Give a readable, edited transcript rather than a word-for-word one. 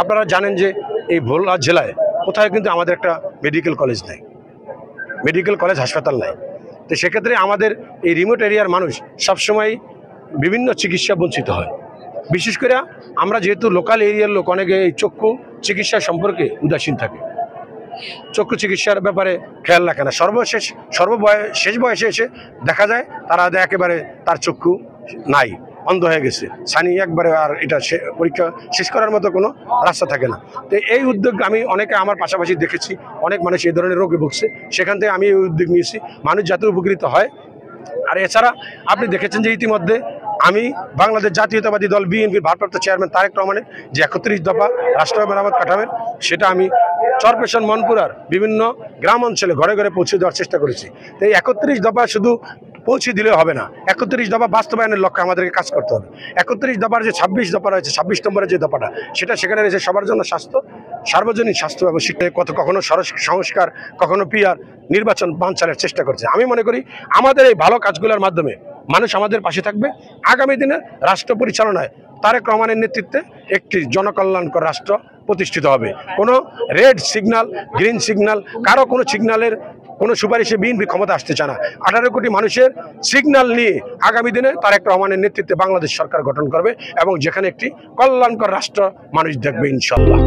আপনারা জানেন যে এই ভোলা জেলায় কোথায় কিন্তু আমাদের একটা মেডিকেল কলেজ নাই, মেডিকেল কলেজ হাসপাতাল নাই। তো সেক্ষেত্রে আমাদের এই রিমোট এরিয়ার মানুষ সবসময় বিভিন্ন চিকিৎসা বঞ্চিত হয়। বিশেষ করে আমরা যেহেতু লোকাল এরিয়ার লোক, অনেকে এই চক্ষু চিকিৎসা সম্পর্কে উদাসীন থাকে, চক্ষু চিকিৎসার ব্যাপারে খেয়াল রাখে না। শেষ বয়সে এসে দেখা যায় তারা একেবারে তার চক্ষু নাই, অন্ধ হয়ে গেছে, সানি একবারে আর এটা পরীক্ষা শেষ করার মতো কোনো রাস্তা থাকে না। তো এই উদ্যোগ আমি অনেকে আমার পাশাপাশি দেখেছি, অনেক মানুষ এই ধরনের রোগে ভুগছে, সেখান থেকে আমি এই উদ্যোগ নিয়েছি, মানুষ যাতে উপকৃত হয়। আর এছাড়া আপনি দেখেছেন যে ইতিমধ্যে আমি বাংলাদেশ জাতীয়তাবাদী দল বিএনপির ভারপ্রাপ্ত চেয়ারম্যান তারেক রহমানের যে 31 দফা রাষ্ট্র মেরামত কাঠামোর, সেটা আমি চরপেশন মনপুরার বিভিন্ন গ্রাম অঞ্চলে ঘরে ঘরে পৌঁছে দেওয়ার চেষ্টা করেছি। তো এই 31 দফা শুধু পৌঁছে দিলে হবে না, 31 দফা বাস্তবায়নের লক্ষ্যে আমাদেরকে কাজ করতে হবে। 31 দফার যে 26 দফা রয়েছে, 26 নম্বরের যে দফাটা, সেখানে রয়েছে সবার জন্য স্বাস্থ্য, সার্বজনীন স্বাস্থ্য এবং শিক্ষায় কখনো সংস্কার, কখনো পিআর নির্বাচন বানচালের চেষ্টা করছে। আমি মনে করি আমাদের এই ভালো কাজগুলোর মাধ্যমে মানুষ আমাদের পাশে থাকবে। আগামী দিনে রাষ্ট্র পরিচালনায় তারেক রহমানের নেতৃত্বে একটি জনকল্যাণকর রাষ্ট্র প্রতিষ্ঠিত হবে। কোনো রেড সিগন্যাল, গ্রিন সিগন্যাল, কারো কোনো সিগন্যালের কোনো সুপারিশে বিএনপি ক্ষমতা আসতে চায় না। 18 কোটি মানুষের সিগন্যাল নিয়ে আগামী দিনে তারেক রহমানের নেতৃত্বে বাংলাদেশ সরকার গঠন করবে এবং যেখানে একটি কল্যাণকর রাষ্ট্র মানুষ দেখবে ইনশাল্লাহ।